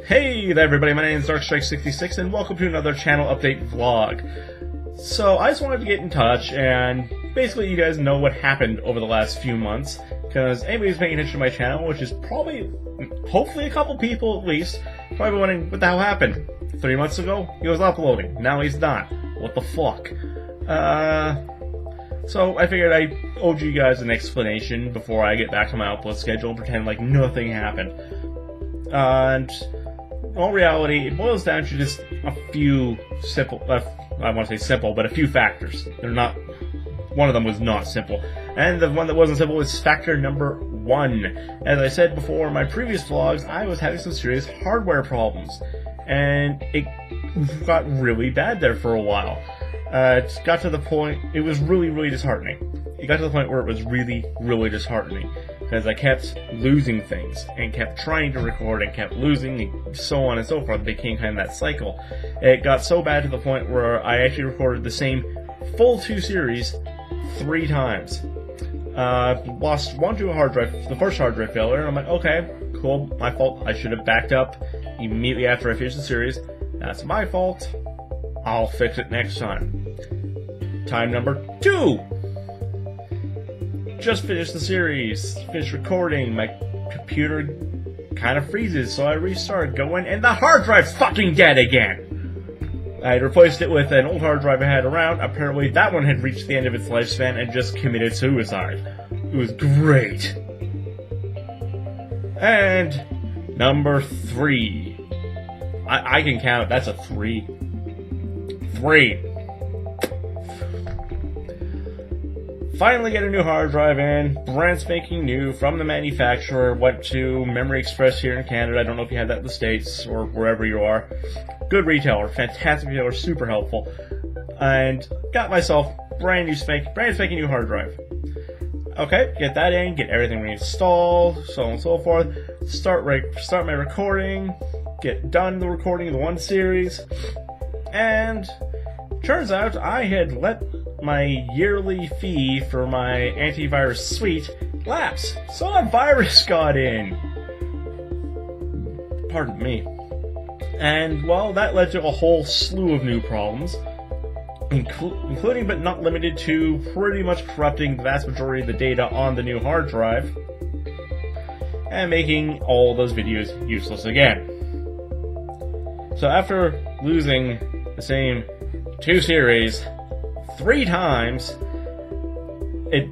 Hey there everybody, my name is Darkstrike66 and welcome to another channel update vlog. So I just wanted to get in touch and basically you guys know what happened over the last few months, because anybody who's paying attention to my channel, which is probably, hopefully a couple people at least, probably wondering what the hell happened. 3 months ago, he was uploading, now he's not. What the fuck? So I figured I owed you guys an explanation before I get back to my upload schedule and pretend like nothing happened. And in all reality, it boils down to just a few simple, I want to say simple, but a few factors. They're not, one of them was not simple. And the one that wasn't simple was factor number 1. As I said before in my previous vlogs, I was having some serious hardware problems. And it got really bad there for a while. It got to the point, it was really disheartening. It got to the point where it was really disheartening. Because I kept losing things, and kept trying to record, and kept losing, and so on and so forth. It became kind of that cycle. It got so bad to the point where I actually recorded the same full 2 series 3 times. Lost one to a hard drive, the first hard drive failure, and I'm like, okay, cool, my fault. I should have backed up immediately after I finished the series. That's my fault. I'll fix it next time. Time number 2! Just finished the series, finished recording, my computer kind of freezes, so I restart, go in, and the hard drive's fucking dead again! I replaced it with an old hard drive I had around. Apparently that one had reached the end of its lifespan and just committed suicide. It was great. And number 3. I can count, that's a 3. 3. Finally get a new hard drive in, brand spanking new from the manufacturer. Went to Memory Express here in Canada. I don't know if you have that in the States or wherever you are. Good retailer, fantastic retailer, super helpful. And got myself brand spanking new hard drive. Okay, get that in, get everything reinstalled, so on and so forth. Start my recording, get done the recording of the 1 series, and turns out I had let my yearly fee for my antivirus suite lapse. So a virus got in. Pardon me. And, well, that led to a whole slew of new problems, including but not limited to pretty much corrupting the vast majority of the data on the new hard drive, and making all those videos useless again. So after losing the same 2 series 3 times, it,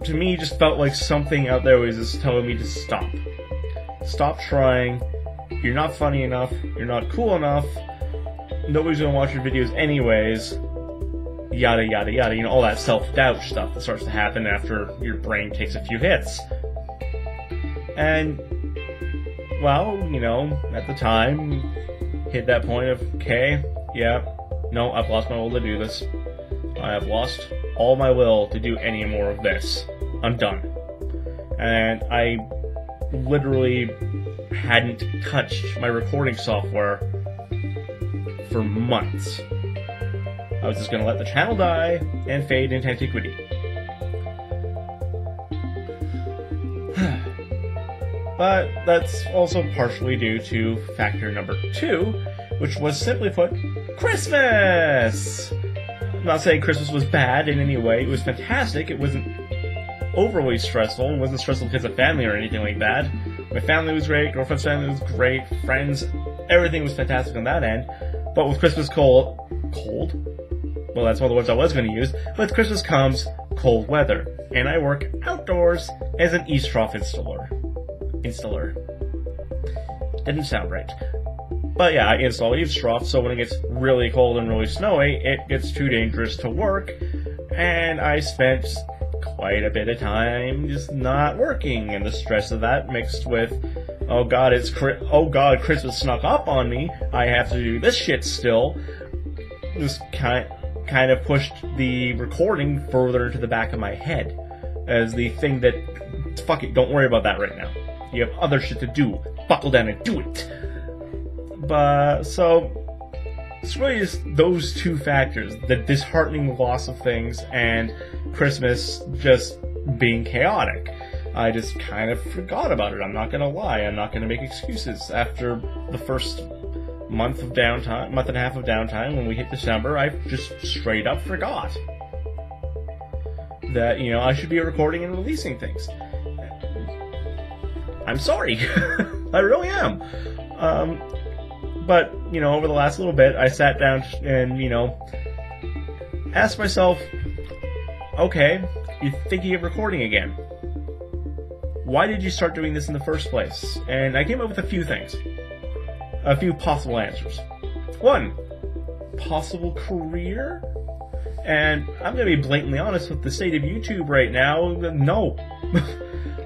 to me, just felt like something out there was just telling me to stop. Stop trying. You're not funny enough. You're not cool enough. Nobody's gonna watch your videos anyways. Yada yada yada. You know, all that self-doubt stuff that starts to happen after your brain takes a few hits. And, well, you know, at the time, hit that point of, okay, yeah, no, I've lost my will to do this. I have lost all my will to do any more of this. I'm done. And I literally hadn't touched my recording software for months. I was just going to let the channel die and fade into antiquity. But that's also partially due to factor number 2, which was, simply put, Christmas! I'm not saying Christmas was bad in any way. It was fantastic. It wasn't overly stressful. It wasn't stressful because of family or anything like that. My family was great. Girlfriend's family was great. Friends. Everything was fantastic on that end. But with Christmas cold? Well, that's one of the words I was going to use. With Christmas comes cold weather. And I work outdoors as an eavesdrop installer. Didn't sound right. But yeah, I install eavesdrop, so when it gets really cold and really snowy, it gets too dangerous to work, and I spent quite a bit of time just not working, and the stress of that mixed with, oh god, Christmas snuck up on me, I have to do this shit still, just kind of pushed the recording further into the back of my head, as the thing that, fuck it, don't worry about that right now. You have other shit to do. Buckle down and do it. But, so, it's really just those 2 factors, the disheartening loss of things and Christmas just being chaotic. I just kind of forgot about it. I'm not gonna lie. I'm not gonna make excuses. After the first month and a half of downtime, when we hit December, I just straight up forgot that, I should be recording and releasing things. I'm sorry. I really am. But, over the last little bit, I sat down and, asked myself, okay, you're thinking of recording again. Why did you start doing this in the first place? And I came up with a few things. A few possible answers. One, possible career? And I'm going to be blatantly honest with the state of YouTube right now. No.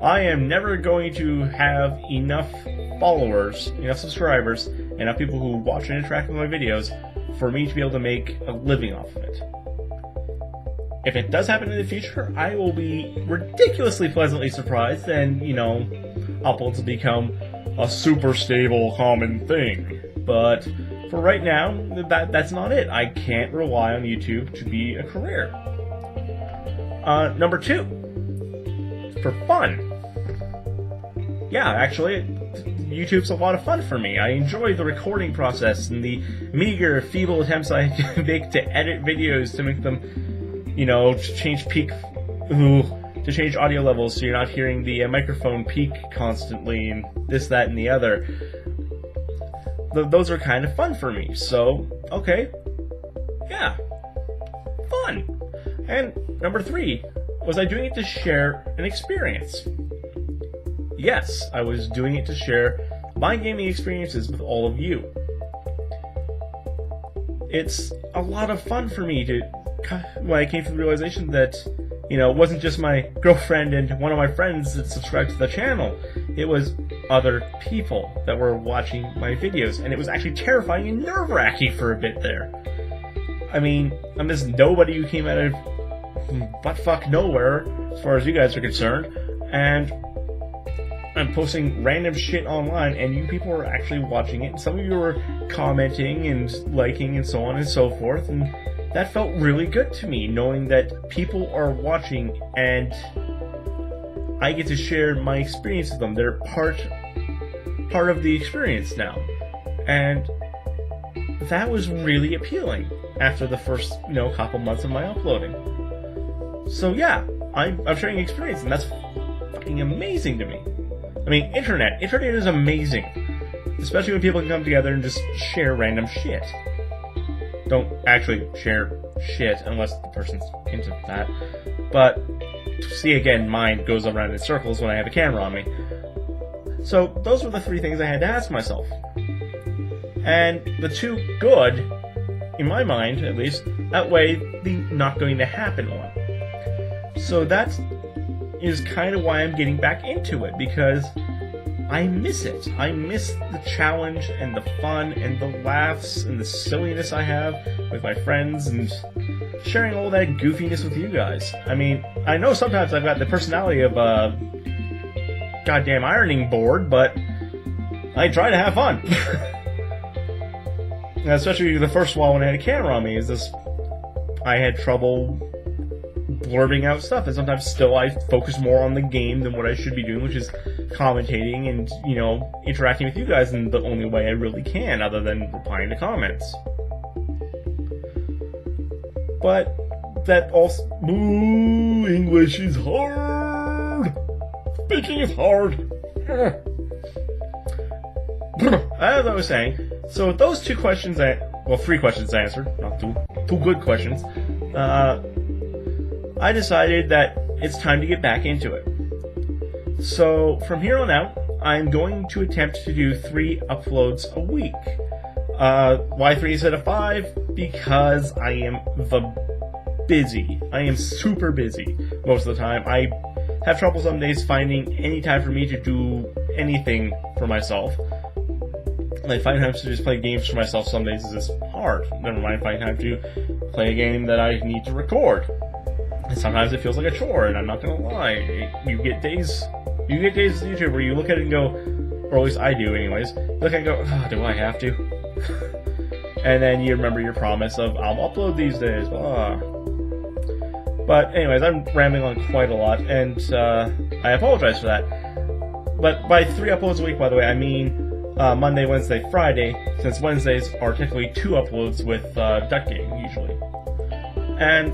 I am never going to have enough followers, enough subscribers, enough people who watch and interact with my videos for me to be able to make a living off of it. If it does happen in the future, I will be ridiculously pleasantly surprised, and, uploads will become a super stable, common thing. But for right now, that's not it. I can't rely on YouTube to be a career. Number 2, for fun. Yeah, actually, YouTube's a lot of fun for me. I enjoy the recording process and the meager, feeble attempts I make to edit videos to make them, to change audio levels so you're not hearing the microphone peak constantly and this, that, and the other. Those are kind of fun for me. So, okay, yeah, fun. And number 3, was I doing it to share an experience? Yes, I was doing it to share my gaming experiences with all of you. It's a lot of fun for me when I came to the realization that, it wasn't just my girlfriend and one of my friends that subscribed to the channel. It was other people that were watching my videos, and it was actually terrifying and nerve-wracking for a bit there. I mean, I'm just nobody who came out of buttfuck nowhere, as far as you guys are concerned, and I'm posting random shit online, and you people are actually watching it, and some of you are commenting and liking and so on and so forth, and that felt really good to me, knowing that people are watching and I get to share my experience with them. They're part of the experience now. And that was really appealing after the first, couple months of my uploading. So yeah, I'm sharing experience, and that's fucking amazing to me. I mean, internet is amazing. Especially when people can come together and just share random shit. Don't actually share shit unless the person's into that. But, see again, mine goes around in circles when I have a camera on me. So, those were the 3 things I had to ask myself. And the 2 good, in my mind at least, outweigh the not going to happen one. So that is kind of why I'm getting back into it, because I miss it. I miss the challenge and the fun and the laughs and the silliness I have with my friends and sharing all that goofiness with you guys. I mean, I know sometimes I've got the personality of a goddamn ironing board, but I try to have fun. And especially the first while when I had a camera on me, I had trouble blurting out stuff, and sometimes still I focus more on the game than what I should be doing, which is commentating and, interacting with you guys in the only way I really can, other than replying to comments. But that also... Ooh, English is hard! Speaking is hard! As I was saying, so with those 2 questions, 3 questions answered, not 2 good questions, I decided that it's time to get back into it. So, from here on out, I'm going to attempt to do 3 uploads a week. Why 3 instead of 5? Because I am busy. I am super busy most of the time. I have trouble some days finding any time for me to do anything for myself. Like, finding time to just play games for myself some days is just hard. Never mind finding time to play a game that I need to record. And sometimes it feels like a chore, and I'm not gonna lie. You get days on YouTube where you look at it and go, or at least I do anyways, look at it and go, oh, do I have to? And then you remember your promise of, I'll upload these days, blah. But anyways, I'm rambling on quite a lot, and I apologize for that. But by 3 uploads a week, by the way, I mean Monday, Wednesday, Friday, since Wednesdays are typically 2 uploads with Duck Game, usually. And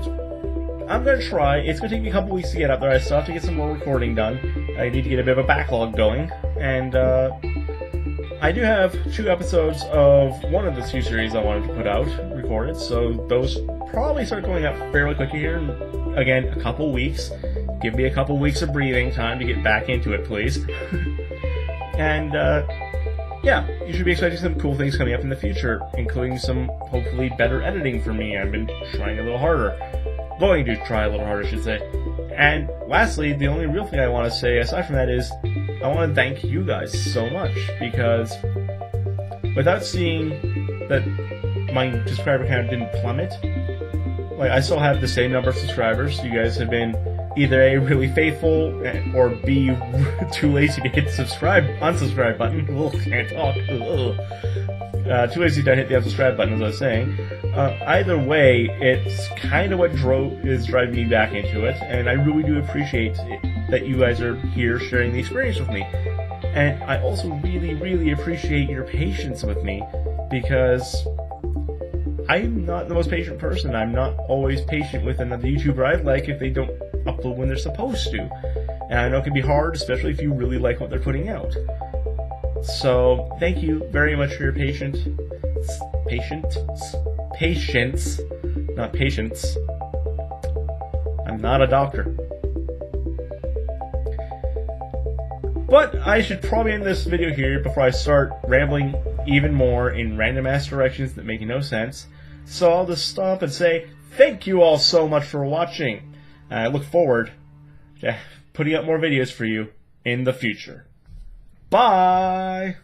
I'm going to try. It's going to take me a couple weeks to get up there. I still have to get some more recording done. I need to get a bit of a backlog going. And I do have 2 episodes of one of the 2 series I wanted to put out, recorded, so those probably start going up fairly quickly here. Again, a couple weeks. Give me a couple weeks of breathing time to get back into it, please. And, yeah, you should be expecting some cool things coming up in the future, including some, hopefully, better editing for me. I've been trying a little harder. Going to try a little harder, I should say. And lastly, the only real thing I want to say aside from that is I want to thank you guys so much, because without seeing that my subscriber count didn't plummet, like, I still have the same number of subscribers. You guys have been either A, really faithful, or B, too lazy to hit the unsubscribe button. Ugh, can't talk. Too lazy to hit the unsubscribe button, as I was saying. Either way, it's kind of what is driving me back into it, and I really do appreciate that you guys are here sharing the experience with me. And I also really, really appreciate your patience with me, because I'm not the most patient person. I'm not always patient with another YouTuber I like if they don't upload when they're supposed to. And I know it can be hard, especially if you really like what they're putting out. So, thank you very much for your patience, not patience. I'm not a doctor. But I should probably end this video here before I start rambling even more in random ass directions that make no sense. So I'll just stop and say thank you all so much for watching. I look forward to putting up more videos for you in the future. Bye!